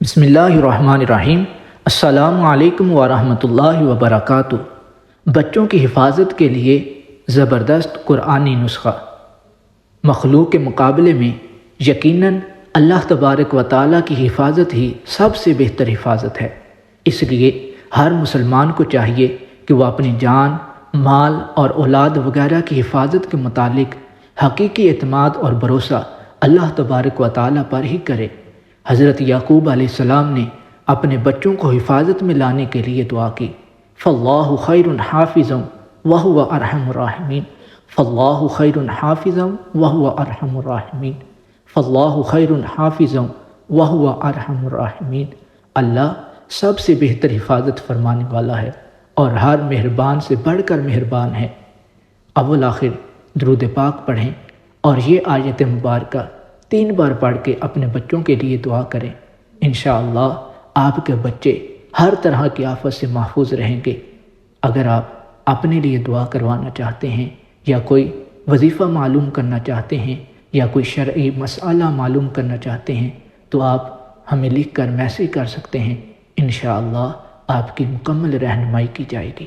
بسم اللہ الرحمن الرحیم۔ السلام علیکم ورحمۃ اللہ وبرکاتہ۔ بچوں کی حفاظت کے لیے زبردست قرآنی نسخہ۔ مخلوق کے مقابلے میں یقیناً اللہ تبارک و تعالیٰ کی حفاظت ہی سب سے بہتر حفاظت ہے۔ اس لیے ہر مسلمان کو چاہیے کہ وہ اپنی جان، مال اور اولاد وغیرہ کی حفاظت کے متعلق حقیقی اعتماد اور بھروسہ اللہ تبارک و تعالیٰ پر ہی کرے۔ حضرت یعقوب علیہ السلام نے اپنے بچوں کو حفاظت میں لانے کے لیے دعا کی، فاللہ خیر حافظا وہو ارحم الراحمین، فاللہ خیر حافظا وہو ارحم الراحمین، فاللہ خیر حافظا وہو ارحم الراحمین۔ اللہ سب سے بہتر حفاظت فرمانے والا ہے اور ہر مہربان سے بڑھ کر مہربان ہے۔ اول آخر درود پاک پڑھیں اور یہ آیت مبارکہ 3 بار پڑھ کے اپنے بچوں کے لیے دعا کریں۔ انشاءاللہ آپ کے بچے ہر طرح کی آفت سے محفوظ رہیں گے۔ اگر آپ اپنے لیے دعا کروانا چاہتے ہیں یا کوئی وظیفہ معلوم کرنا چاہتے ہیں یا کوئی شرعی مسئلہ معلوم کرنا چاہتے ہیں تو آپ ہمیں لکھ کر میسج کر سکتے ہیں۔ انشاءاللہ آپ کی مکمل رہنمائی کی جائے گی۔